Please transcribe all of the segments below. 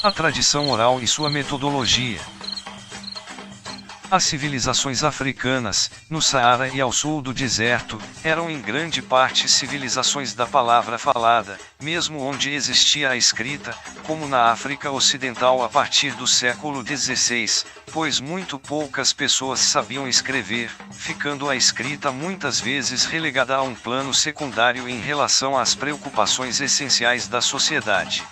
A tradição oral e sua metodologia. As civilizações africanas, no Saara e ao sul do deserto, eram em grande parte civilizações da palavra falada, mesmo onde existia a escrita, como na África Ocidental a partir do século XVI, pois muito poucas pessoas sabiam escrever, ficando a escrita muitas vezes relegada a um plano secundário em relação às preocupações essenciais da sociedade.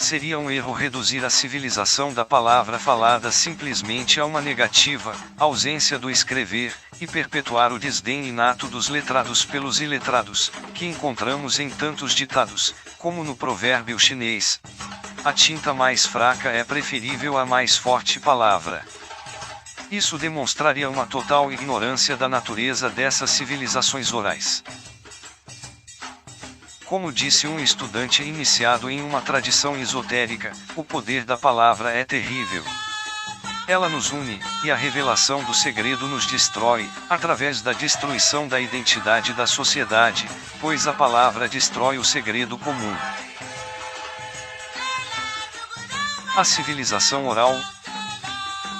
Seria um erro reduzir a civilização da palavra falada simplesmente a uma negativa, ausência do escrever, e perpetuar o desdém inato dos letrados pelos iletrados, que encontramos em tantos ditados, como no provérbio chinês: a tinta mais fraca é preferível à mais forte palavra. Isso demonstraria uma total ignorância da natureza dessas civilizações orais. Como disse um estudante iniciado em uma tradição esotérica, o poder da palavra é terrível. Ela nos une, e a revelação do segredo nos destrói, através da destruição da identidade da sociedade, pois a palavra destrói o segredo comum. A civilização oral.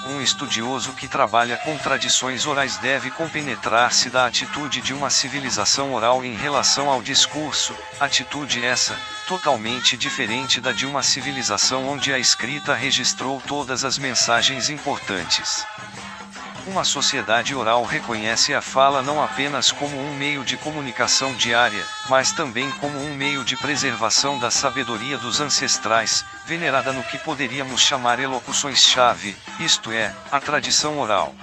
Um estudioso que trabalha com tradições orais deve compenetrar-se da atitude de uma civilização oral em relação ao discurso, atitude essa, totalmente diferente da de uma civilização onde a escrita registrou todas as mensagens importantes. Uma sociedade oral reconhece a fala não apenas como um meio de comunicação diária, mas também como um meio de preservação da sabedoria dos ancestrais, venerada no que poderíamos chamar elocuções-chave, isto é, a tradição oral.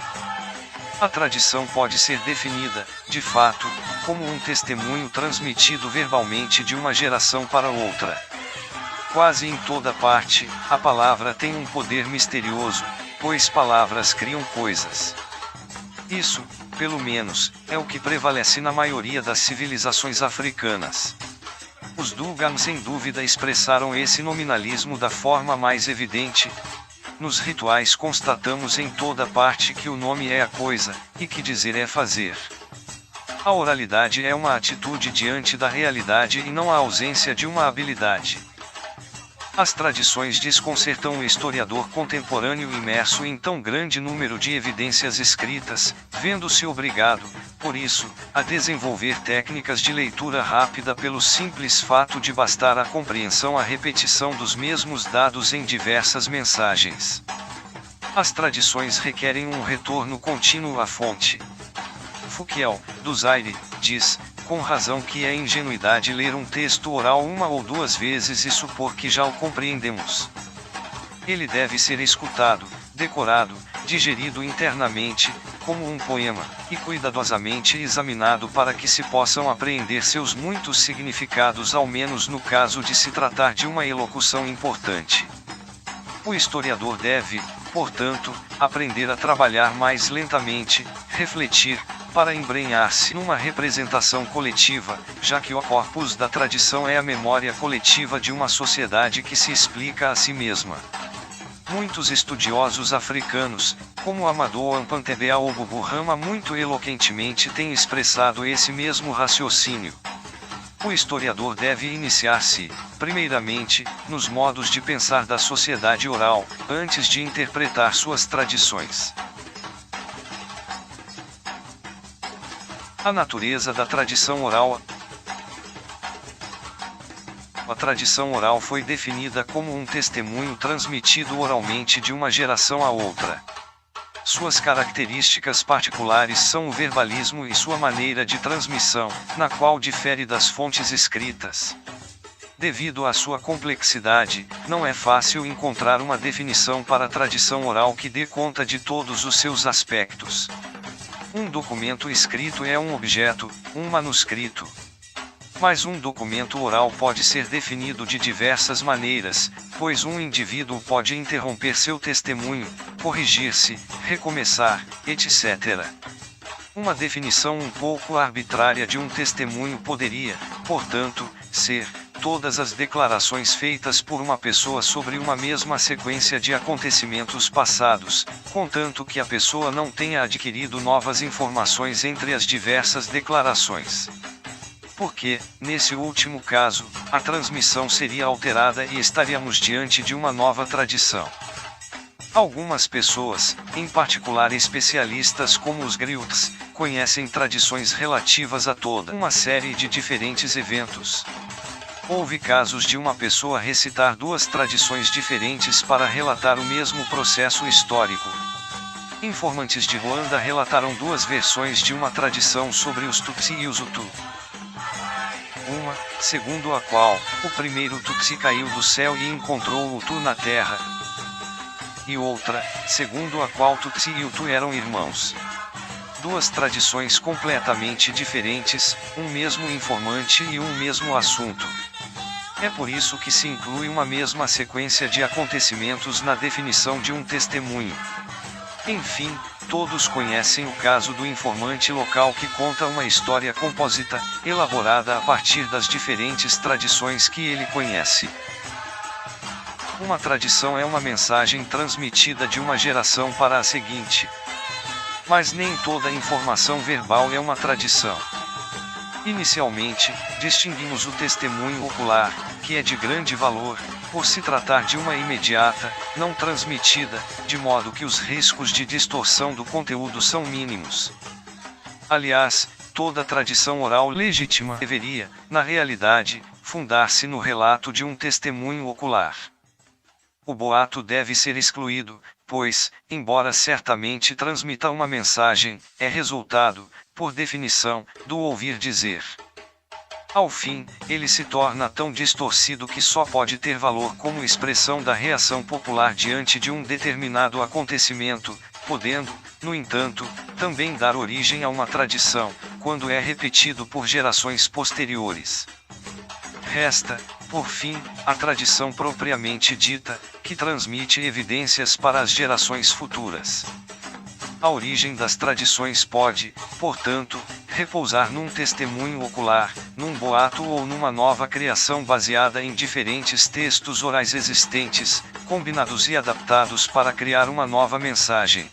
A tradição pode ser definida, de fato, como um testemunho transmitido verbalmente de uma geração para outra. Quase em toda parte, a palavra tem um poder misterioso, pois palavras criam coisas. Isso, pelo menos, é o que prevalece na maioria das civilizações africanas. Os Dogon sem dúvida expressaram esse nominalismo da forma mais evidente. Nos rituais constatamos em toda parte que o nome é a coisa, e que dizer é fazer. A oralidade é uma atitude diante da realidade e não a ausência de uma habilidade. As tradições desconcertam o historiador contemporâneo imerso em tão grande número de evidências escritas, vendo-se obrigado, por isso, a desenvolver técnicas de leitura rápida pelo simples fato de bastar a compreensão a repetição dos mesmos dados em diversas mensagens. As tradições requerem um retorno contínuo à fonte. Fouquier, do Zaire, diz, com razão, que é ingenuidade ler um texto oral uma ou duas vezes e supor que já o compreendemos. Ele deve ser escutado, decorado, digerido internamente, como um poema, e cuidadosamente examinado para que se possam apreender seus muitos significados, ao menos no caso de se tratar de uma elocução importante. O historiador deve, portanto, aprender a trabalhar mais lentamente, refletir, para embrenhar-se numa representação coletiva, já que o corpus da tradição é a memória coletiva de uma sociedade que se explica a si mesma. Muitos estudiosos africanos, como Amadou Ampantebe Aobubu Rama, muito eloquentemente têm expressado esse mesmo raciocínio. O historiador deve iniciar-se, primeiramente, nos modos de pensar da sociedade oral, antes de interpretar suas tradições. A natureza da tradição oral. A tradição oral foi definida como um testemunho transmitido oralmente de uma geração a outra. Suas características particulares são o verbalismo e sua maneira de transmissão, na qual difere das fontes escritas. Devido à sua complexidade, não é fácil encontrar uma definição para a tradição oral que dê conta de todos os seus aspectos. Um documento escrito é um objeto, um manuscrito. Mas um documento oral pode ser definido de diversas maneiras, pois um indivíduo pode interromper seu testemunho, corrigir-se, recomeçar, etc. Uma definição um pouco arbitrária de um testemunho poderia, portanto, ser todas as declarações feitas por uma pessoa sobre uma mesma sequência de acontecimentos passados, contanto que a pessoa não tenha adquirido novas informações entre as diversas declarações. porque, nesse último caso, a transmissão seria alterada e estaríamos diante de uma nova tradição. Algumas pessoas, em particular especialistas como os griots, conhecem tradições relativas a toda uma série de diferentes eventos. Houve casos de uma pessoa recitar duas tradições diferentes para relatar o mesmo processo histórico. Informantes de Ruanda relataram duas versões de uma tradição sobre os Tutsi e os Hutu. Uma, segundo a qual, o primeiro Tutsi caiu do céu e encontrou o Hutu na terra. E outra, segundo a qual Tutsi e Hutu eram irmãos. Duas tradições completamente diferentes, um mesmo informante e um mesmo assunto. É por isso que se inclui uma mesma sequência de acontecimentos na definição de um testemunho. Enfim, todos conhecem o caso do informante local que conta uma história composita, elaborada a partir das diferentes tradições que ele conhece. Uma tradição é uma mensagem transmitida de uma geração para a seguinte. Mas nem toda informação verbal é uma tradição. Inicialmente, distinguimos o testemunho ocular, que é de grande valor, por se tratar de uma imediata, não transmitida, de modo que os riscos de distorção do conteúdo são mínimos. Aliás, toda tradição oral legítima deveria, na realidade, fundar-se no relato de um testemunho ocular. O boato deve ser excluído, pois, embora certamente transmita uma mensagem, é resultado, por definição, do ouvir dizer. Ao fim, ele se torna tão distorcido que só pode ter valor como expressão da reação popular diante de um determinado acontecimento, podendo, no entanto, também dar origem a uma tradição, quando é repetido por gerações posteriores. Resta, por fim, a tradição propriamente dita, que transmite evidências para as gerações futuras. A origem das tradições pode, portanto, repousar num testemunho ocular, num boato ou numa nova criação baseada em diferentes textos orais existentes, combinados e adaptados para criar uma nova mensagem.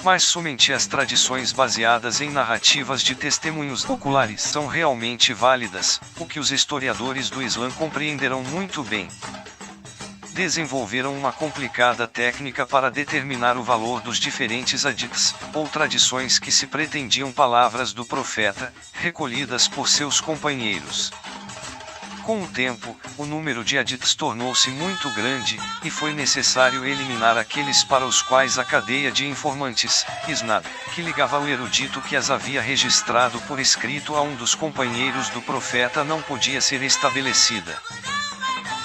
Mas somente as tradições baseadas em narrativas de testemunhos oculares são realmente válidas, o que os historiadores do Islã compreenderam muito bem. Desenvolveram uma complicada técnica para determinar o valor dos diferentes hadiths, ou tradições que se pretendiam palavras do profeta, recolhidas por seus companheiros. Com o tempo, o número de hadiths tornou-se muito grande, e foi necessário eliminar aqueles para os quais a cadeia de informantes, isnad, que ligava o erudito que as havia registrado por escrito a um dos companheiros do profeta não podia ser estabelecida.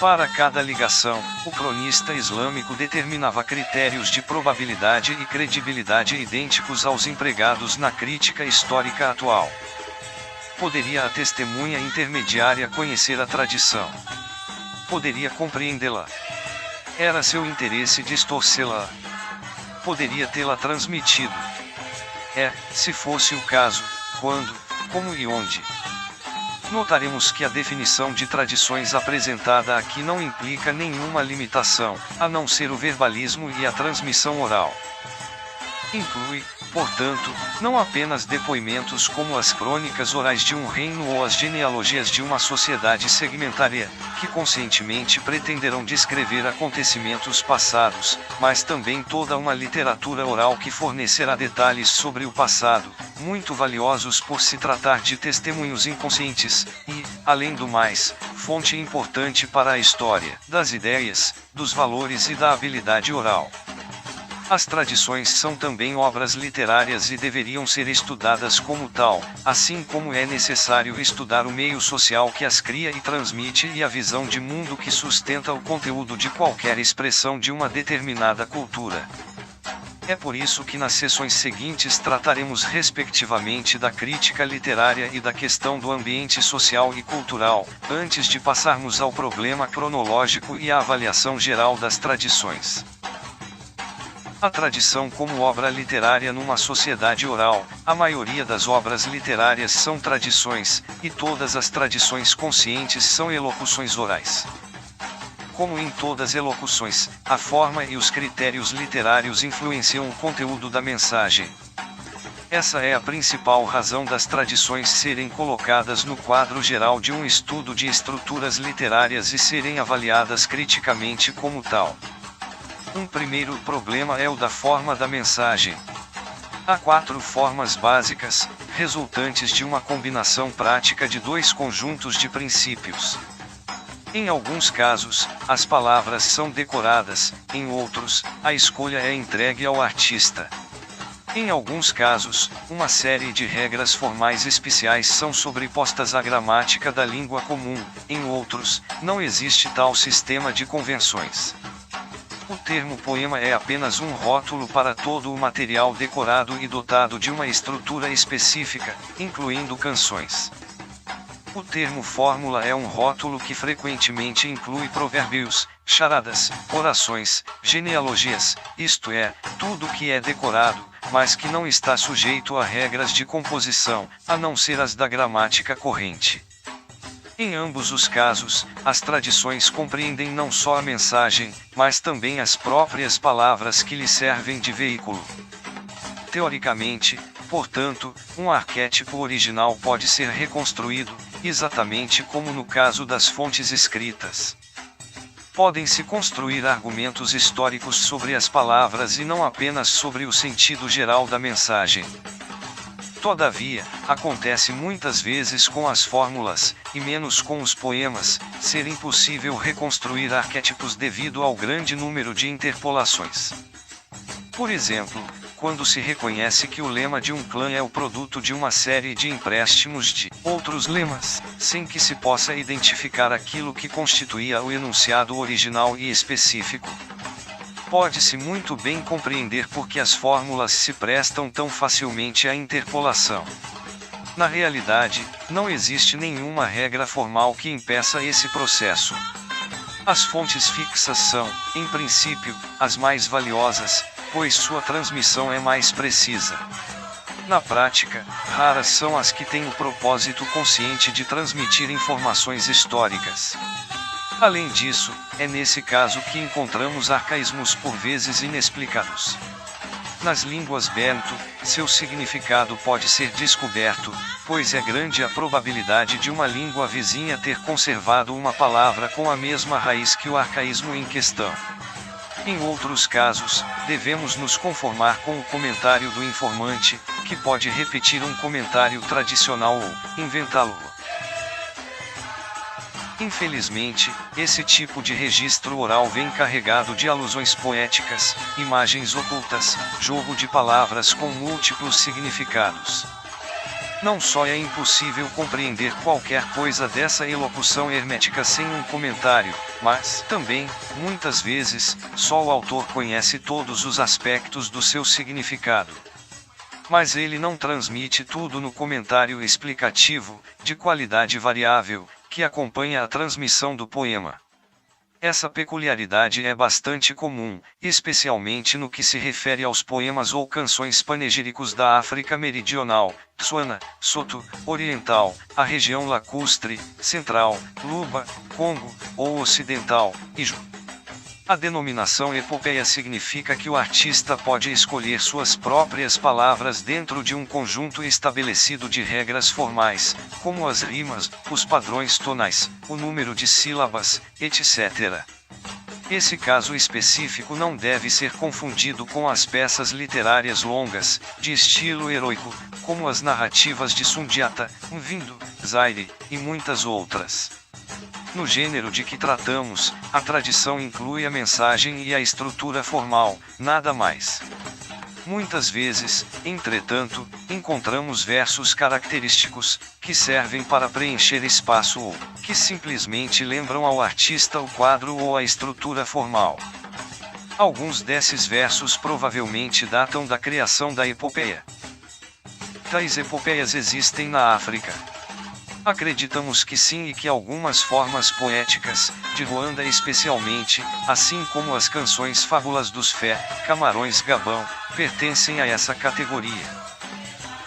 Para cada ligação, o cronista islâmico determinava critérios de probabilidade e credibilidade idênticos aos empregados na crítica histórica atual. Poderia a testemunha intermediária conhecer a tradição? Poderia compreendê-la? Era seu interesse distorcê-la? Poderia tê-la transmitido? Se fosse o caso, quando, como e onde? Notaremos que a definição de tradições apresentada aqui não implica nenhuma limitação, a não ser o verbalismo e a transmissão oral. Inclui, portanto, não apenas depoimentos como as crônicas orais de um reino ou as genealogias de uma sociedade segmentária, que conscientemente pretenderão descrever acontecimentos passados, mas também toda uma literatura oral que fornecerá detalhes sobre o passado, muito valiosos por se tratar de testemunhos inconscientes, e, além do mais, fonte importante para a história, das ideias, dos valores e da habilidade oral. As tradições são também obras literárias e deveriam ser estudadas como tal, assim como é necessário estudar o meio social que as cria e transmite e a visão de mundo que sustenta o conteúdo de qualquer expressão de uma determinada cultura. É por isso que nas sessões seguintes trataremos respectivamente da crítica literária e da questão do ambiente social e cultural, antes de passarmos ao problema cronológico e à avaliação geral das tradições. A tradição como obra literária numa sociedade oral. A maioria das obras literárias são tradições, e todas as tradições conscientes são elocuções orais. Como em todas elocuções, a forma e os critérios literários influenciam o conteúdo da mensagem. Essa é a principal razão das tradições serem colocadas no quadro geral de um estudo de estruturas literárias e serem avaliadas criticamente como tal. Um primeiro problema é o da forma da mensagem. Há 4 formas básicas, resultantes de uma combinação prática de 2 conjuntos de princípios. Em alguns casos, as palavras são decoradas, em outros, a escolha é entregue ao artista. Em alguns casos, uma série de regras formais especiais são sobrepostas à gramática da língua comum, em outros, não existe tal sistema de convenções. O termo poema é apenas um rótulo para todo o material decorado e dotado de uma estrutura específica, incluindo canções. O termo fórmula é um rótulo que frequentemente inclui provérbios, charadas, orações, genealogias, isto é, tudo que é decorado, mas que não está sujeito a regras de composição, a não ser as da gramática corrente. Em ambos os casos, as tradições compreendem não só a mensagem, mas também as próprias palavras que lhe servem de veículo. Teoricamente, portanto, um arquétipo original pode ser reconstruído, exatamente como no caso das fontes escritas. Podem-se construir argumentos históricos sobre as palavras e não apenas sobre o sentido geral da mensagem. Todavia, acontece muitas vezes com as fórmulas, e menos com os poemas, ser impossível reconstruir arquétipos devido ao grande número de interpolações. Por exemplo, quando se reconhece que o lema de um clã é o produto de uma série de empréstimos de outros lemas, sem que se possa identificar aquilo que constituía o enunciado original e específico. Pode-se muito bem compreender por que as fórmulas se prestam tão facilmente à interpolação. Na realidade, não existe nenhuma regra formal que impeça esse processo. As fontes fixas são, em princípio, as mais valiosas, pois sua transmissão é mais precisa. Na prática, raras são as que têm o propósito consciente de transmitir informações históricas. Além disso, é nesse caso que encontramos arcaísmos por vezes inexplicados. Nas línguas Bento, seu significado pode ser descoberto, pois é grande a probabilidade de uma língua vizinha ter conservado uma palavra com a mesma raiz que o arcaísmo em questão. Em outros casos, devemos nos conformar com o comentário do informante, que pode repetir um comentário tradicional ou inventá-lo. Infelizmente, esse tipo de registro oral vem carregado de alusões poéticas, imagens ocultas, jogo de palavras com múltiplos significados. Não só é impossível compreender qualquer coisa dessa elocução hermética sem um comentário, mas, também, muitas vezes, só o autor conhece todos os aspectos do seu significado. Mas ele não transmite tudo no comentário explicativo, de qualidade variável, que acompanha a transmissão do poema. Essa peculiaridade é bastante comum, especialmente no que se refere aos poemas ou canções panegíricos da África Meridional, Tswana, Soto, Oriental, a região lacustre, Central, Luba, Congo, ou Ocidental, Ijo. A denominação epopeia significa que o artista pode escolher suas próprias palavras dentro de um conjunto estabelecido de regras formais, como as rimas, os padrões tonais, o número de sílabas, etc. Esse caso específico não deve ser confundido com as peças literárias longas, de estilo heróico, como as narrativas de Sundiata, Mvindo, Zaire, e muitas outras. No gênero de que tratamos, a tradição inclui a mensagem e a estrutura formal, nada mais. Muitas vezes, entretanto, encontramos versos característicos, que servem para preencher espaço ou, que simplesmente lembram ao artista o quadro ou a estrutura formal. Alguns desses versos provavelmente datam da criação da epopeia. Tais epopeias existem na África. Acreditamos que sim e que algumas formas poéticas, de Ruanda especialmente, assim como as canções Fábulas dos Fé, Camarões Gabão, pertencem a essa categoria.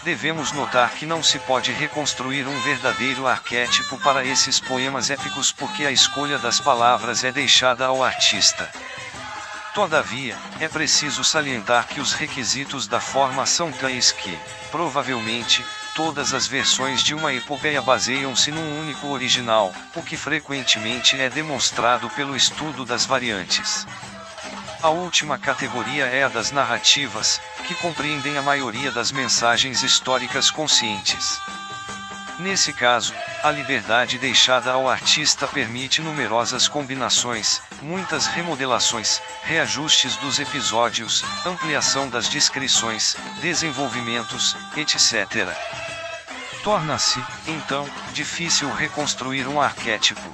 Devemos notar que não se pode reconstruir um verdadeiro arquétipo para esses poemas épicos porque a escolha das palavras é deixada ao artista. Todavia, é preciso salientar que os requisitos da forma são tais que, provavelmente, todas as versões de uma epopeia baseiam-se num único original, o que frequentemente é demonstrado pelo estudo das variantes. A última categoria é a das narrativas, que compreendem a maioria das mensagens históricas conscientes. Nesse caso, a liberdade deixada ao artista permite numerosas combinações, muitas remodelações, reajustes dos episódios, ampliação das descrições, desenvolvimentos, etc. Torna-se, então, difícil reconstruir um arquétipo.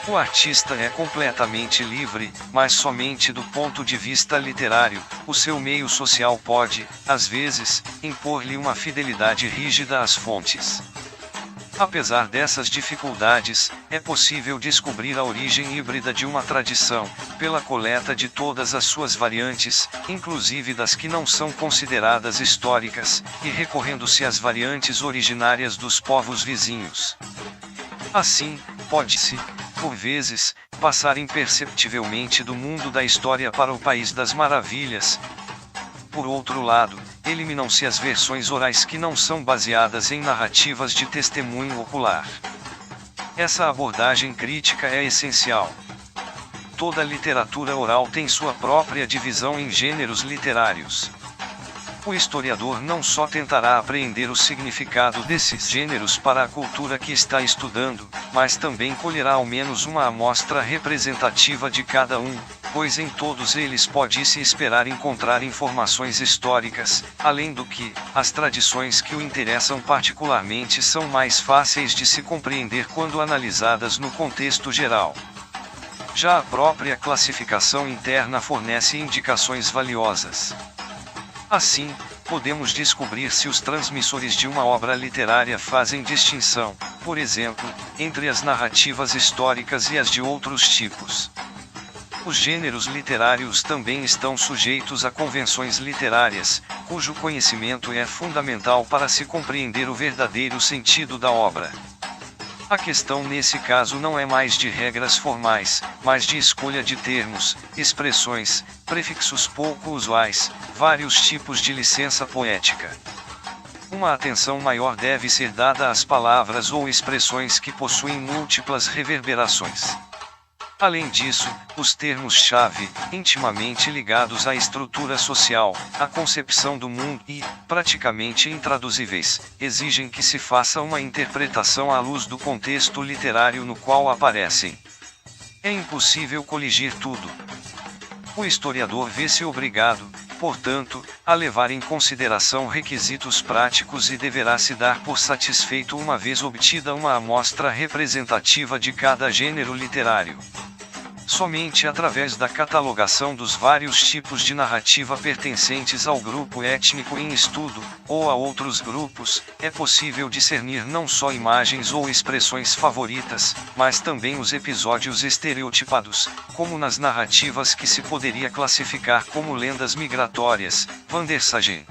O artista é completamente livre, mas somente do ponto de vista literário. O seu meio social pode, às vezes, impor-lhe uma fidelidade rígida às fontes. Apesar dessas dificuldades, é possível descobrir a origem híbrida de uma tradição, pela coleta de todas as suas variantes, inclusive das que não são consideradas históricas, e recorrendo-se às variantes originárias dos povos vizinhos. Assim, pode-se, por vezes, passar imperceptivelmente do mundo da história para o País das Maravilhas. Por outro lado, eliminam-se as versões orais que não são baseadas em narrativas de testemunho ocular. Essa abordagem crítica é essencial. Toda literatura oral tem sua própria divisão em gêneros literários. O historiador não só tentará apreender o significado desses gêneros para a cultura que está estudando, mas também colherá ao menos uma amostra representativa de cada um, pois em todos eles pode-se esperar encontrar informações históricas, além do que, as tradições que o interessam particularmente são mais fáceis de se compreender quando analisadas no contexto geral. Já a própria classificação interna fornece indicações valiosas. Assim, podemos descobrir se os transmissores de uma obra literária fazem distinção, por exemplo, entre as narrativas históricas e as de outros tipos. Os gêneros literários também estão sujeitos a convenções literárias, cujo conhecimento é fundamental para se compreender o verdadeiro sentido da obra. A questão nesse caso não é mais de regras formais, mas de escolha de termos, expressões, prefixos pouco usuais, vários tipos de licença poética. Uma atenção maior deve ser dada às palavras ou expressões que possuem múltiplas reverberações. Além disso, os termos-chave, intimamente ligados à estrutura social, à concepção do mundo e, praticamente intraduzíveis, exigem que se faça uma interpretação à luz do contexto literário no qual aparecem. É impossível coligir tudo. O historiador vê-se obrigado, portanto, a levar em consideração requisitos práticos e deverá se dar por satisfeito uma vez obtida uma amostra representativa de cada gênero literário. Somente através da catalogação dos vários tipos de narrativa pertencentes ao grupo étnico em estudo, ou a outros grupos, é possível discernir não só imagens ou expressões favoritas, mas também os episódios estereotipados, como nas narrativas que se poderia classificar como lendas migratórias, Vandersagen.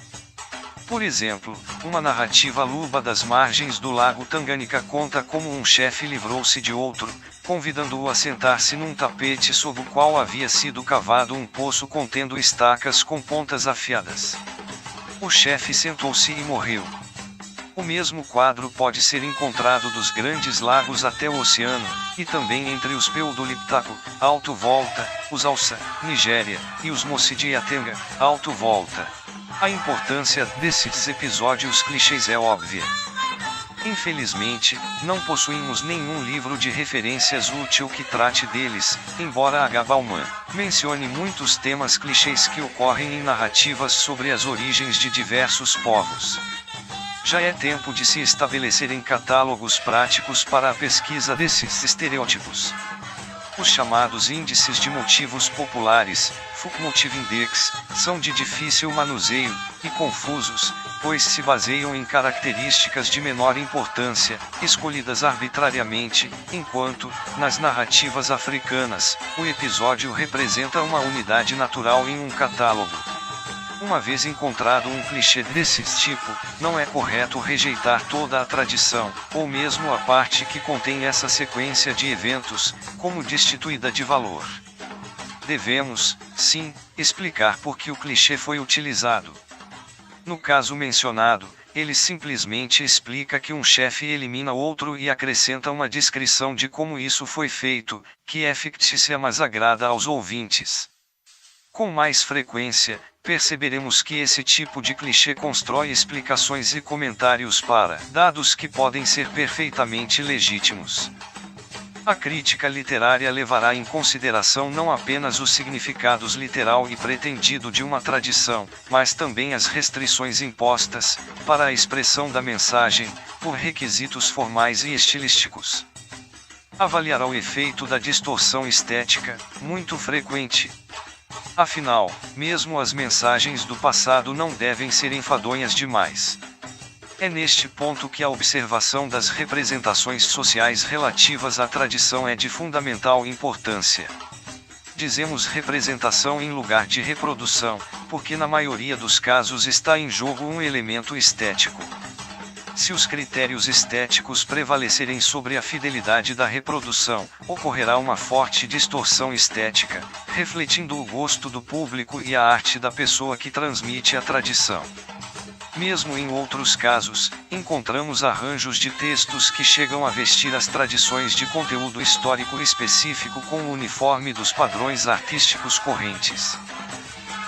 Por exemplo, uma narrativa luba das margens do lago Tanganyika conta como um chefe livrou-se de outro, convidando-o a sentar-se num tapete sob o qual havia sido cavado um poço contendo estacas com pontas afiadas. O chefe sentou-se e morreu. O mesmo quadro pode ser encontrado dos grandes lagos até o oceano, e também entre os Peudoliptako, Alto Volta, os Alça, Nigéria, e os Mocidiatenga, Alto Volta. A importância desses episódios clichês é óbvia. Infelizmente, não possuímos nenhum livro de referências útil que trate deles, embora H. Bauman mencione muitos temas clichês que ocorrem em narrativas sobre as origens de diversos povos. Já é tempo de se estabelecerem catálogos práticos para a pesquisa desses estereótipos. Os chamados índices de motivos populares, Folk-Motive Index, são de difícil manuseio, e confusos, pois se baseiam em características de menor importância, escolhidas arbitrariamente, enquanto, nas narrativas africanas, o episódio representa uma unidade natural em um catálogo. Uma vez encontrado um clichê desse tipo, não é correto rejeitar toda a tradição, ou mesmo a parte que contém essa sequência de eventos, como destituída de valor. devemos, sim, explicar por que o clichê foi utilizado. No caso mencionado, ele simplesmente explica que um chefe elimina outro e acrescenta uma descrição de como isso foi feito, que é fictícia mas agrada aos ouvintes. Com mais frequência, perceberemos que esse tipo de clichê constrói explicações e comentários para dados que podem ser perfeitamente legítimos. A crítica literária levará em consideração não apenas os significados literal e pretendido de uma tradição, mas também as restrições impostas, para a expressão da mensagem, por requisitos formais e estilísticos. Avaliará o efeito da distorção estética, muito frequente. Afinal, mesmo as mensagens do passado não devem ser enfadonhas demais. É neste ponto que a observação das representações sociais relativas à tradição é de fundamental importância. Dizemos representação em lugar de reprodução, porque na maioria dos casos está em jogo um elemento estético. Se os critérios estéticos prevalecerem sobre a fidelidade da reprodução, ocorrerá uma forte distorção estética, refletindo o gosto do público e a arte da pessoa que transmite a tradição. Mesmo em outros casos, encontramos arranjos de textos que chegam a vestir as tradições de conteúdo histórico específico com o uniforme dos padrões artísticos correntes.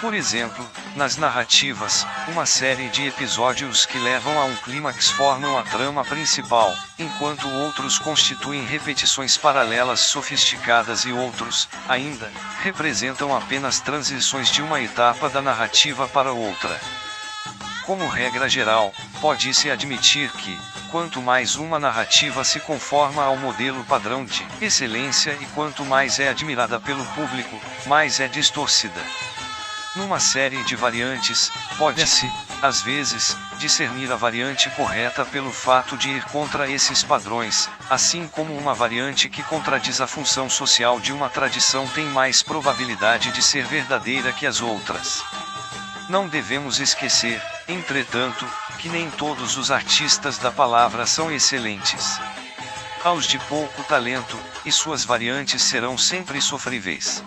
Por exemplo, nas narrativas, uma série de episódios que levam a um clímax formam a trama principal, enquanto outros constituem repetições paralelas sofisticadas e outros, ainda, representam apenas transições de uma etapa da narrativa para outra. Como regra geral, pode-se admitir que, quanto mais uma narrativa se conforma ao modelo padrão de excelência e quanto mais é admirada pelo público, mais é distorcida. Numa série de variantes, pode-se, às vezes, discernir a variante correta pelo fato de ir contra esses padrões, assim como uma variante que contradiz a função social de uma tradição tem mais probabilidade de ser verdadeira que as outras. Não devemos esquecer, entretanto, que nem todos os artistas da palavra são excelentes. Há os de pouco talento, e suas variantes serão sempre sofríveis.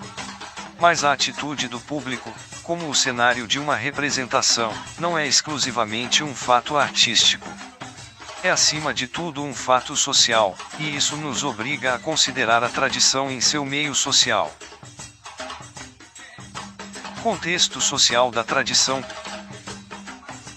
Mas a atitude do público, como o cenário de uma representação, não é exclusivamente um fato artístico. É acima de tudo um fato social, e isso nos obriga a considerar a tradição em seu meio social. Contexto social da tradição.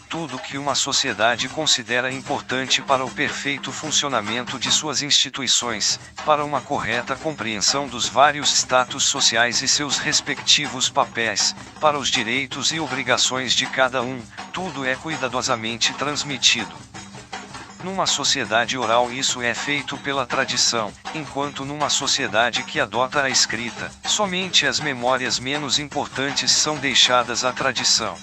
Tudo que uma sociedade considera importante para o perfeito funcionamento de suas instituições, para uma correta compreensão dos vários status sociais e seus respectivos papéis, para os direitos e obrigações de cada um, tudo é cuidadosamente transmitido. Numa sociedade oral isso é feito pela tradição, enquanto numa sociedade que adota a escrita, somente as memórias menos importantes são deixadas à tradição.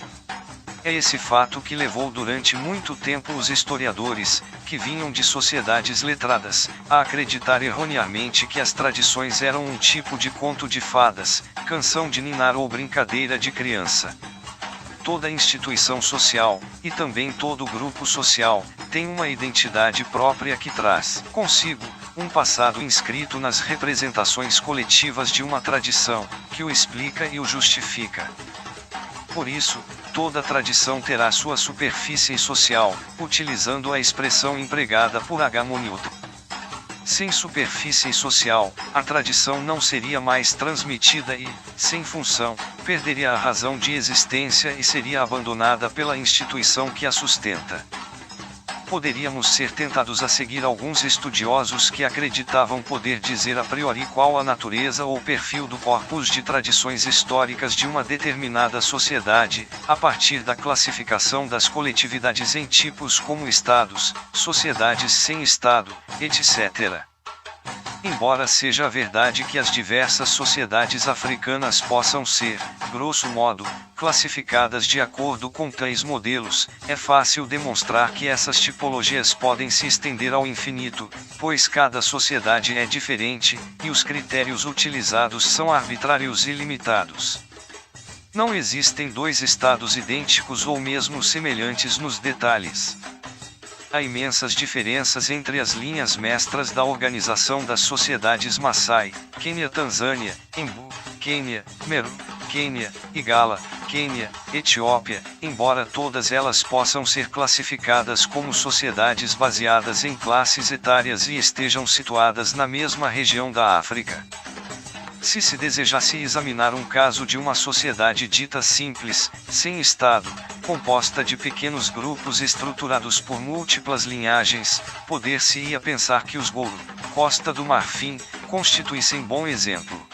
É esse fato que levou durante muito tempo os historiadores, que vinham de sociedades letradas, a acreditar erroneamente que as tradições eram um tipo de conto de fadas, canção de ninar ou brincadeira de criança. Toda instituição social, e também todo grupo social, tem uma identidade própria que traz consigo um passado inscrito nas representações coletivas de uma tradição, que o explica e o justifica. Por isso, toda tradição terá sua superfície social, utilizando a expressão empregada por H. Newton. Sem superfície social, a tradição não seria mais transmitida e, sem função, perderia a razão de existência e seria abandonada pela instituição que a sustenta. Poderíamos ser tentados a seguir alguns estudiosos que acreditavam poder dizer a priori qual a natureza ou perfil do corpus de tradições históricas de uma determinada sociedade, a partir da classificação das coletividades em tipos como estados, sociedades sem estado, etc. Embora seja verdade que as diversas sociedades africanas possam ser, grosso modo, classificadas de acordo com tais modelos, é fácil demonstrar que essas tipologias podem se estender ao infinito, pois cada sociedade é diferente, e os critérios utilizados são arbitrários e limitados. Não existem dois estados idênticos ou mesmo semelhantes nos detalhes. há imensas diferenças entre as linhas mestras da Organização das Sociedades Maasai, Quênia, Tanzânia, Embu, Quênia, Meru, Quênia, Igala, Quênia, Etiópia, embora todas elas possam ser classificadas como sociedades baseadas em classes etárias e estejam situadas na mesma região da África. Se se desejasse examinar um caso de uma sociedade dita simples, sem Estado, composta de pequenos grupos estruturados por múltiplas linhagens, poder-se-ia pensar que os Golo, Costa do Marfim, constituíssem bom exemplo.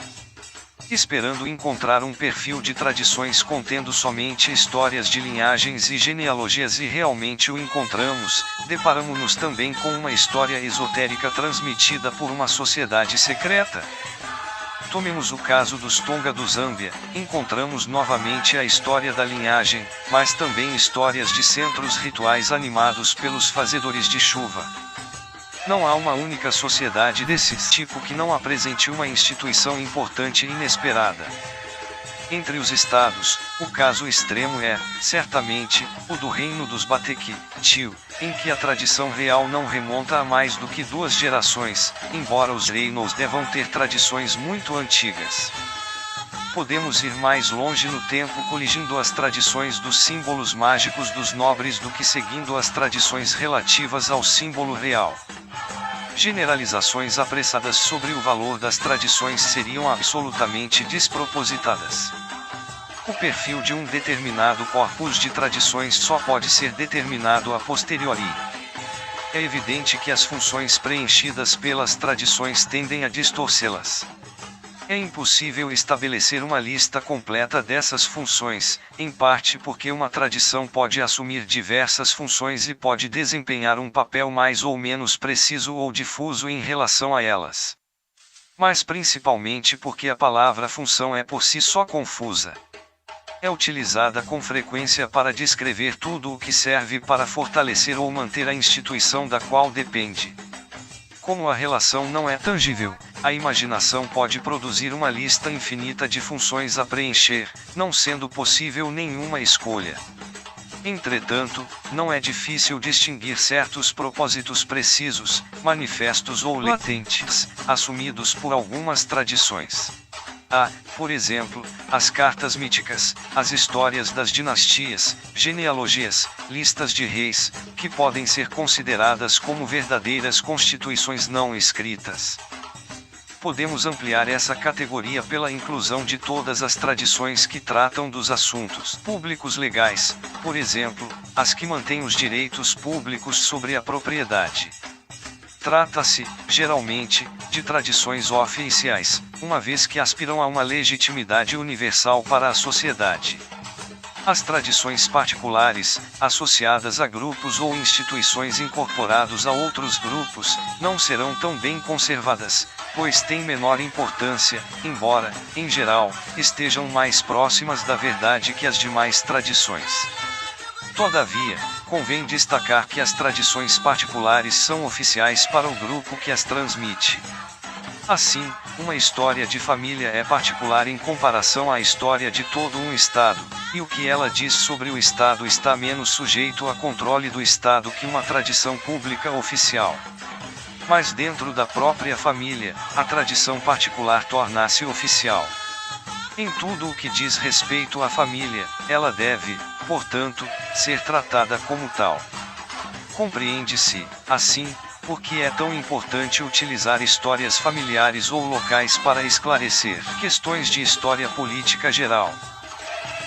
Esperando encontrar um perfil de tradições contendo somente histórias de linhagens e genealogias e realmente o encontramos, deparamos-nos também com uma história esotérica transmitida por uma sociedade secreta. Tomemos o caso dos Tonga do Zâmbia, encontramos novamente a história da linhagem, mas também histórias de centros rituais animados pelos fazedores de chuva. Não há uma única sociedade desse tipo que não apresente uma instituição importante e inesperada. Entre os estados, o caso extremo é, certamente, o do reino dos Bateque, Tio, em que a tradição real não remonta a mais do que 2 gerações, embora os reinos devam ter tradições muito antigas. Podemos ir mais longe no tempo coligindo as tradições dos símbolos mágicos dos nobres do que seguindo as tradições relativas ao símbolo real. Generalizações apressadas sobre o valor das tradições seriam absolutamente despropositadas. O perfil de um determinado corpus de tradições só pode ser determinado a posteriori. É evidente que as funções preenchidas pelas tradições tendem a distorcê-las. É impossível estabelecer uma lista completa dessas funções, em parte porque uma tradição pode assumir diversas funções e pode desempenhar um papel mais ou menos preciso ou difuso em relação a elas. Mas principalmente porque a palavra função é por si só confusa. É utilizada com frequência para descrever tudo o que serve para fortalecer ou manter a instituição da qual depende. Como a relação não é tangível, a imaginação pode produzir uma lista infinita de funções a preencher, não sendo possível nenhuma escolha. Entretanto, não é difícil distinguir certos propósitos precisos, manifestos ou latentes, assumidos por algumas tradições. Há, por exemplo, as cartas míticas, as histórias das dinastias, genealogias, listas de reis, que podem ser consideradas como verdadeiras constituições não escritas. Podemos ampliar essa categoria pela inclusão de todas as tradições que tratam dos assuntos públicos legais, por exemplo, as que mantêm os direitos públicos sobre a propriedade. Trata-se, geralmente, de tradições oficiais, uma vez que aspiram a uma legitimidade universal para a sociedade. As tradições particulares, associadas a grupos ou instituições incorporados a outros grupos, não serão tão bem conservadas, pois têm menor importância, embora, em geral, estejam mais próximas da verdade que as demais tradições. Todavia, convém destacar que as tradições particulares são oficiais para o grupo que as transmite. Assim, uma história de família é particular em comparação à história de todo um Estado, e o que ela diz sobre o Estado está menos sujeito a controle do Estado que uma tradição pública oficial. Mas dentro da própria família, a tradição particular torna-se oficial. Em tudo o que diz respeito à família, ela deve, portanto, ser tratada como tal. Compreende-se, assim, por que é tão importante utilizar histórias familiares ou locais para esclarecer questões de história política geral.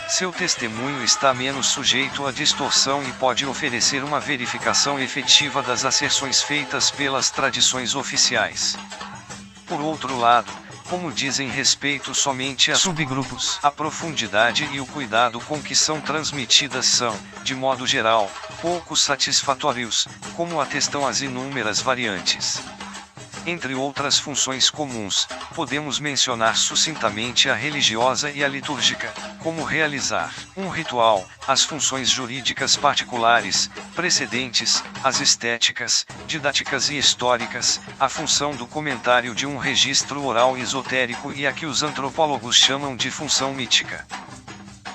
Seu testemunho está menos sujeito à distorção e pode oferecer uma verificação efetiva das asserções feitas pelas tradições oficiais. Por outro lado, como dizem respeito somente a subgrupos, a profundidade e o cuidado com que são transmitidas são, de modo geral, pouco satisfatórios, como atestam as inúmeras variantes. Entre outras funções comuns, podemos mencionar sucintamente a religiosa e a litúrgica, como realizar um ritual, as funções jurídicas particulares, precedentes, as estéticas, didáticas e históricas, a função do comentário de um registro oral esotérico e a que os antropólogos chamam de função mítica.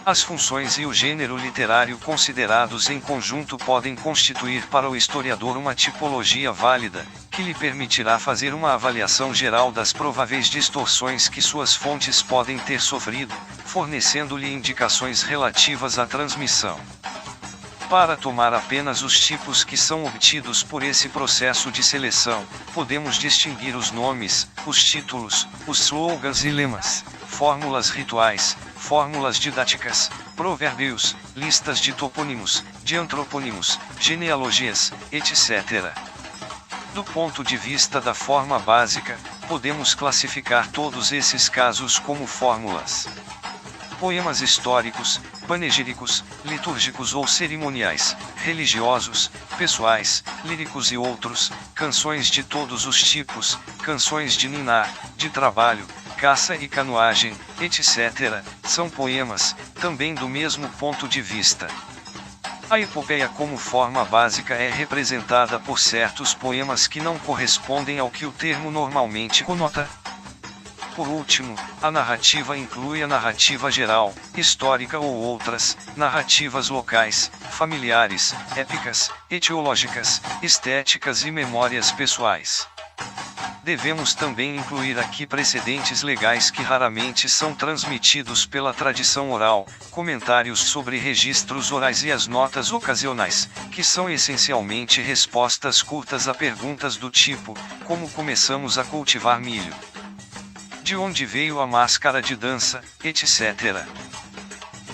As funções e o gênero literário considerados em conjunto podem constituir para o historiador uma tipologia válida, que lhe permitirá fazer uma avaliação geral das prováveis distorções que suas fontes podem ter sofrido, fornecendo-lhe indicações relativas à transmissão. Para tomar apenas os tipos que são obtidos por esse processo de seleção, podemos distinguir os nomes, os títulos, os slogans e lemas, fórmulas rituais, fórmulas didáticas, provérbios, listas de topônimos, de antropônimos, genealogias, etc. Do ponto de vista da forma básica, podemos classificar todos esses casos como fórmulas. Poemas históricos, panegíricos, litúrgicos ou cerimoniais, religiosos, pessoais, líricos e outros, canções de todos os tipos, canções de ninar, de trabalho, caça e canoagem, etc., são poemas, também do mesmo ponto de vista. A epopeia como forma básica é representada por certos poemas que não correspondem ao que o termo normalmente conota. Por último, a narrativa inclui a narrativa geral, histórica ou outras, narrativas locais, familiares, épicas, etiológicas, estéticas e memórias pessoais. Devemos também incluir aqui precedentes legais que raramente são transmitidos pela tradição oral, comentários sobre registros orais e as notas ocasionais, que são essencialmente respostas curtas a perguntas do tipo: como começamos a cultivar milho? De onde veio a máscara de dança, etc.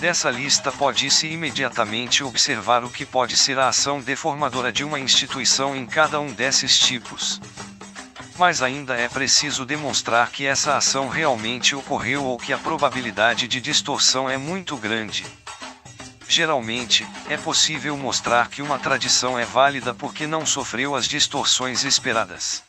Dessa lista pode-se imediatamente observar o que pode ser a ação deformadora de uma instituição em cada um desses tipos. Mas ainda é preciso demonstrar que essa ação realmente ocorreu ou que a probabilidade de distorção é muito grande. Geralmente, é possível mostrar que uma tradição é válida porque não sofreu as distorções esperadas.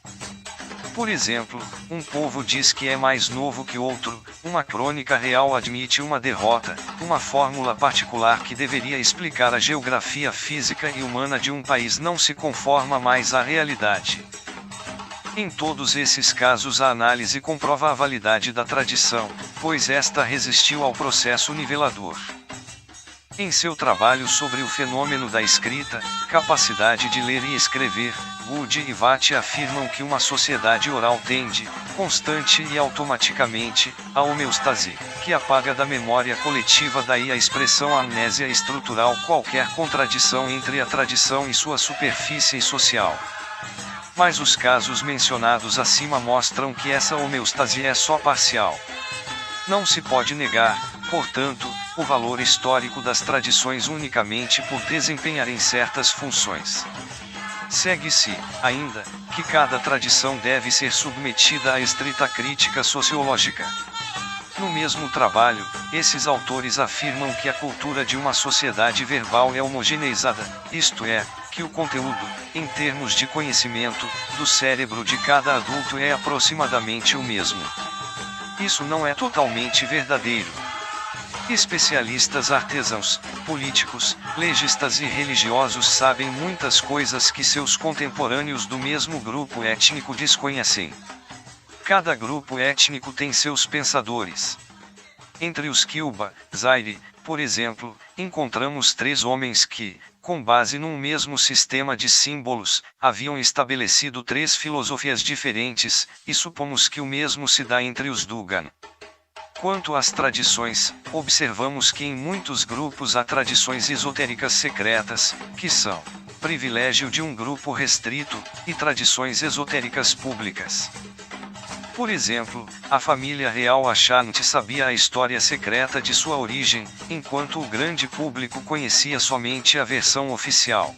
Por exemplo, um povo diz que é mais novo que outro, uma crônica real admite uma derrota, uma fórmula particular que deveria explicar a geografia física e humana de um país não se conforma mais à realidade. Em todos esses casos a análise comprova a validade da tradição, pois esta resistiu ao processo nivelador. Em seu trabalho sobre o fenômeno da escrita, capacidade de ler e escrever, Wood e Watt afirmam que uma sociedade oral tende, constante e automaticamente, à homeostase, que apaga da memória coletiva, daí a expressão amnésia estrutural, qualquer contradição entre a tradição e sua superfície social. Mas os casos mencionados acima mostram que essa homeostase é só parcial. Não se pode negar, portanto, o valor histórico das tradições unicamente por desempenharem certas funções. Segue-se, ainda, que cada tradição deve ser submetida à estrita crítica sociológica. No mesmo trabalho, esses autores afirmam que a cultura de uma sociedade verbal é homogeneizada, isto é, que o conteúdo, em termos de conhecimento, do cérebro de cada adulto é aproximadamente o mesmo. Isso não é totalmente verdadeiro. Especialistas artesãos, políticos, legistas e religiosos sabem muitas coisas que seus contemporâneos do mesmo grupo étnico desconhecem. Cada grupo étnico tem seus pensadores. Entre os Kilba, Zaire, por exemplo, encontramos 3 homens que, com base num mesmo sistema de símbolos, haviam estabelecido 3 filosofias diferentes, e supomos que o mesmo se dá entre os Dugan. Quanto às tradições, observamos que em muitos grupos há tradições esotéricas secretas, que são privilégio de um grupo restrito, e tradições esotéricas públicas. Por exemplo, a família real Ashanti sabia a história secreta de sua origem, enquanto o grande público conhecia somente a versão oficial.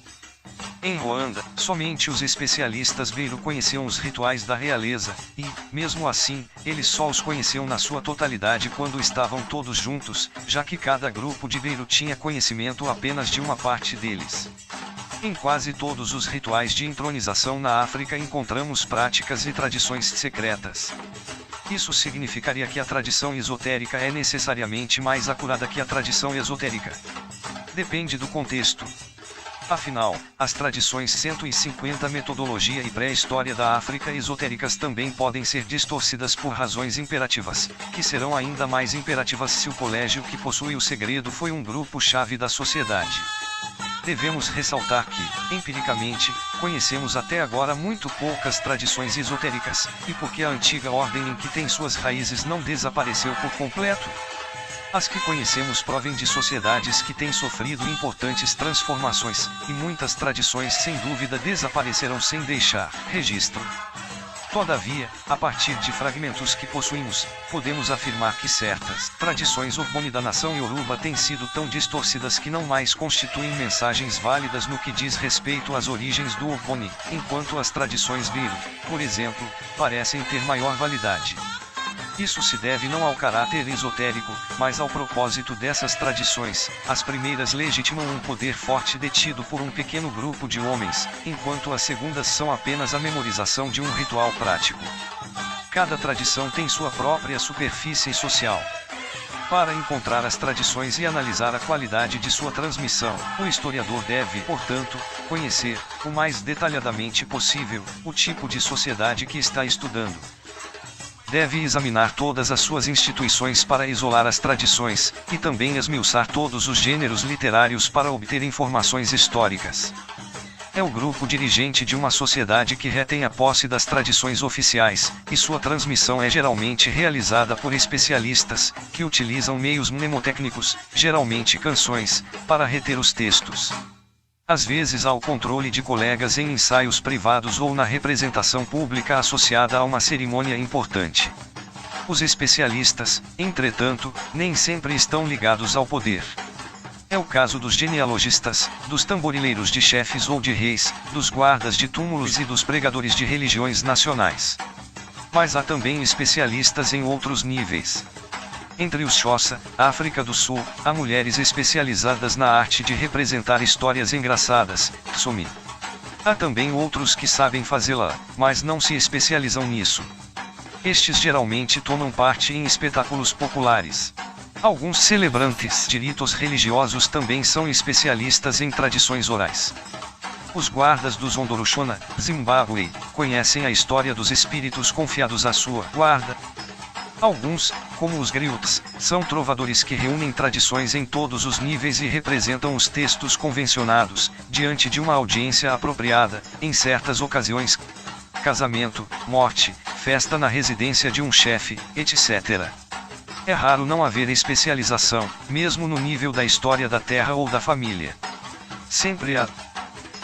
Em Ruanda, somente os especialistas Beiro conheciam os rituais da realeza, e, mesmo assim, eles só os conheciam na sua totalidade quando estavam todos juntos, já que cada grupo de Beiro tinha conhecimento apenas de uma parte deles. Em quase todos os rituais de entronização na África encontramos práticas e tradições secretas. Isso significaria que a tradição esotérica é necessariamente mais acurada que a tradição esotérica. Depende do contexto. Afinal, as tradições 150 metodologia e pré-história da África esotéricas também podem ser distorcidas por razões imperativas, que serão ainda mais imperativas se o colégio que possui o segredo foi um grupo-chave da sociedade. Devemos ressaltar que, empiricamente, conhecemos até agora muito poucas tradições esotéricas, e porque a antiga ordem em que tem suas raízes não desapareceu por completo. As que conhecemos provêm de sociedades que têm sofrido importantes transformações, e muitas tradições sem dúvida desaparecerão sem deixar registro. Todavia, a partir de fragmentos que possuímos, podemos afirmar que certas tradições Ogboni da nação Yoruba têm sido tão distorcidas que não mais constituem mensagens válidas no que diz respeito às origens do Ogboni, enquanto as tradições Biru, por exemplo, parecem ter maior validade. Isso se deve não ao caráter esotérico, mas ao propósito dessas tradições. As primeiras legitimam um poder forte detido por um pequeno grupo de homens, enquanto as segundas são apenas a memorização de um ritual prático. Cada tradição tem sua própria superfície social. Para encontrar as tradições e analisar a qualidade de sua transmissão, o historiador deve, portanto, conhecer, o mais detalhadamente possível, o tipo de sociedade que está estudando. Deve examinar todas as suas instituições para isolar as tradições, e também esmiuçar todos os gêneros literários para obter informações históricas. É o grupo dirigente de uma sociedade que retém a posse das tradições oficiais, e sua transmissão é geralmente realizada por especialistas, que utilizam meios mnemotécnicos, geralmente canções, para reter os textos. Às vezes há o controle de colegas em ensaios privados ou na representação pública associada a uma cerimônia importante. Os especialistas, entretanto, nem sempre estão ligados ao poder. É o caso dos genealogistas, dos tamborileiros de chefes ou de reis, dos guardas de túmulos e dos pregadores de religiões nacionais. Mas há também especialistas em outros níveis. Entre os Xhosa, África do Sul, há mulheres especializadas na arte de representar histórias engraçadas, Sumi. Há também outros que sabem fazê-la, mas não se especializam nisso. Estes geralmente tomam parte em espetáculos populares. Alguns celebrantes de ritos religiosos também são especialistas em tradições orais. Os guardas dos Ondoroshona, Zimbábue, conhecem a história dos espíritos confiados à sua guarda. Alguns, como os griots, são trovadores que reúnem tradições em todos os níveis e representam os textos convencionados, diante de uma audiência apropriada, em certas ocasiões: casamento, morte, festa na residência de um chefe, etc. É raro não haver especialização, mesmo no nível da história da terra ou da família. Sempre há.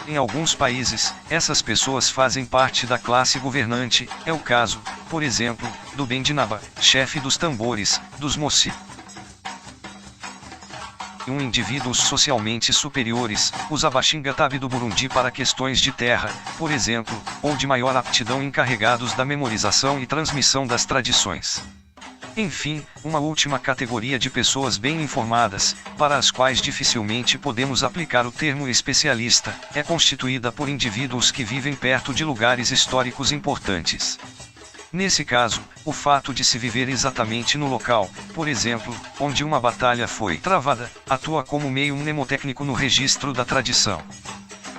Em alguns países, essas pessoas fazem parte da classe governante, é o caso, por exemplo, do Bendinaba, chefe dos tambores, dos Mossi. Indivíduos socialmente superiores, os Abashingatabi do Burundi para questões de terra, por exemplo, ou de maior aptidão encarregados da memorização e transmissão das tradições. Enfim, uma última categoria de pessoas bem informadas, para as quais dificilmente podemos aplicar o termo especialista, é constituída por indivíduos que vivem perto de lugares históricos importantes. Nesse caso, o fato de se viver exatamente no local, por exemplo, onde uma batalha foi travada, atua como meio mnemotécnico no registro da tradição.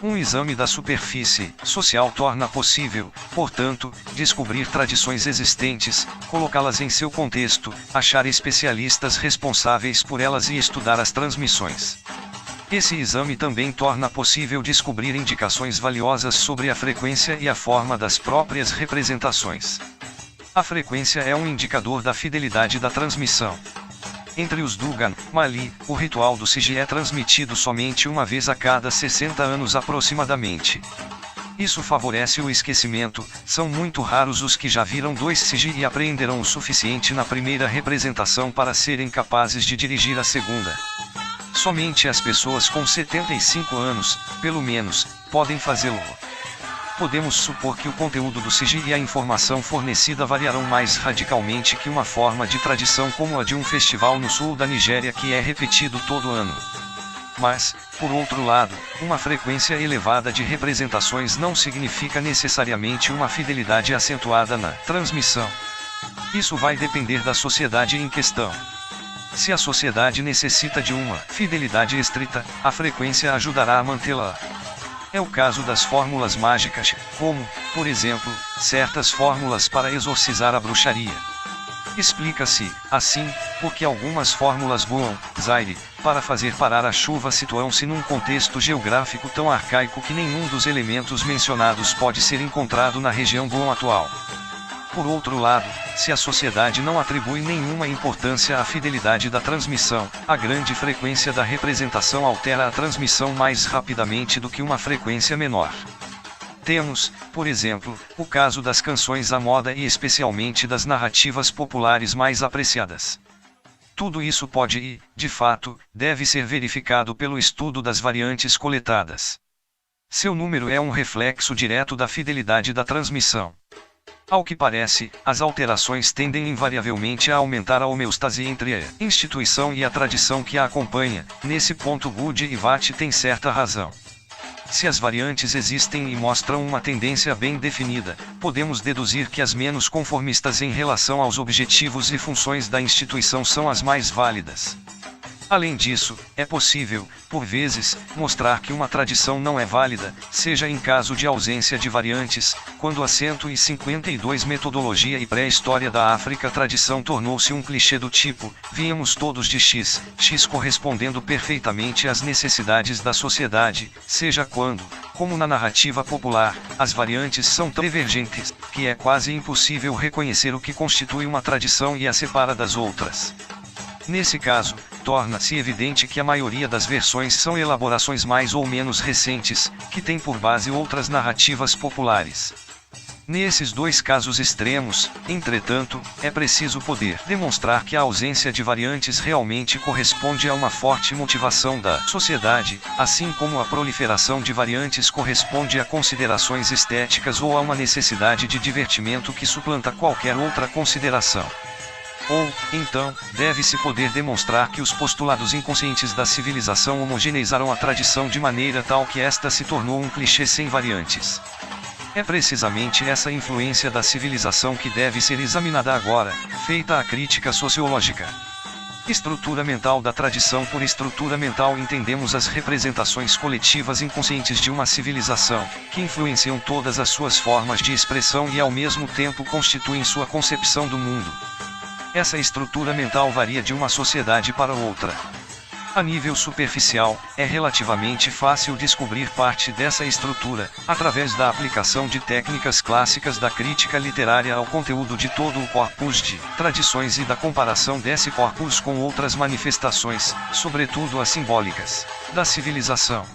Um exame da superfície social torna possível, portanto, descobrir tradições existentes, colocá-las em seu contexto, achar especialistas responsáveis por elas e estudar as transmissões. Esse exame também torna possível descobrir indicações valiosas sobre a frequência e a forma das próprias representações. A frequência é um indicador da fidelidade da transmissão. Entre os Dugan, Mali, o ritual do Sigi é transmitido somente uma vez a cada 60 anos aproximadamente. Isso favorece o esquecimento, são muito raros os que já viram 2 Sigi e apreenderão o suficiente na primeira representação para serem capazes de dirigir a segunda. Somente as pessoas com 75 anos, pelo menos, podem fazê-lo. Podemos supor que o conteúdo do Sigi e a informação fornecida variarão mais radicalmente que uma forma de tradição como a de um festival no sul da Nigéria que é repetido todo ano. Mas, por outro lado, uma frequência elevada de representações não significa necessariamente uma fidelidade acentuada na transmissão. Isso vai depender da sociedade em questão. Se a sociedade necessita de uma fidelidade estrita, a frequência ajudará a mantê-la. É o caso das fórmulas mágicas, como, por exemplo, certas fórmulas para exorcizar a bruxaria. Explica-se, assim, porque algumas fórmulas Guon, Zaire, para fazer parar a chuva situam-se num contexto geográfico tão arcaico que nenhum dos elementos mencionados pode ser encontrado na região Guon atual. Por outro lado, se a sociedade não atribui nenhuma importância à fidelidade da transmissão, a grande frequência da representação altera a transmissão mais rapidamente do que uma frequência menor. Temos, por exemplo, o caso das canções à moda e especialmente das narrativas populares mais apreciadas. Tudo isso pode e, de fato, deve ser verificado pelo estudo das variantes coletadas. Seu número é um reflexo direto da fidelidade da transmissão. Ao que parece, as alterações tendem invariavelmente a aumentar a homeostase entre a instituição e a tradição que a acompanha. Nesse ponto Gould e Watt têm certa razão. Se as variantes existem e mostram uma tendência bem definida, podemos deduzir que as menos conformistas em relação aos objetivos e funções da instituição são as mais válidas. Além disso, é possível, por vezes, mostrar que uma tradição não é válida, seja em caso de ausência de variantes, quando a 152 metodologia e pré-história da África tradição tornou-se um clichê do tipo, viemos todos de X, X correspondendo perfeitamente às necessidades da sociedade, seja quando, como na narrativa popular, as variantes são tão divergentes, que é quase impossível reconhecer o que constitui uma tradição e a separa das outras. Nesse caso, torna-se evidente que a maioria das versões são elaborações mais ou menos recentes, que têm por base outras narrativas populares. Nesses dois casos extremos, entretanto, é preciso poder demonstrar que a ausência de variantes realmente corresponde a uma forte motivação da sociedade, assim como a proliferação de variantes corresponde a considerações estéticas ou a uma necessidade de divertimento que suplanta qualquer outra consideração. Ou, então, deve-se poder demonstrar que os postulados inconscientes da civilização homogeneizaram a tradição de maneira tal que esta se tornou um clichê sem variantes. É precisamente essa influência da civilização que deve ser examinada agora, feita a crítica sociológica. Estrutura mental da tradição. Por estrutura mental entendemos as representações coletivas inconscientes de uma civilização, que influenciam todas as suas formas de expressão e ao mesmo tempo constituem sua concepção do mundo. Essa estrutura mental varia de uma sociedade para outra. A nível superficial, é relativamente fácil descobrir parte dessa estrutura, através da aplicação de técnicas clássicas da crítica literária ao conteúdo de todo o corpus de tradições e da comparação desse corpus com outras manifestações, sobretudo as simbólicas, da civilização.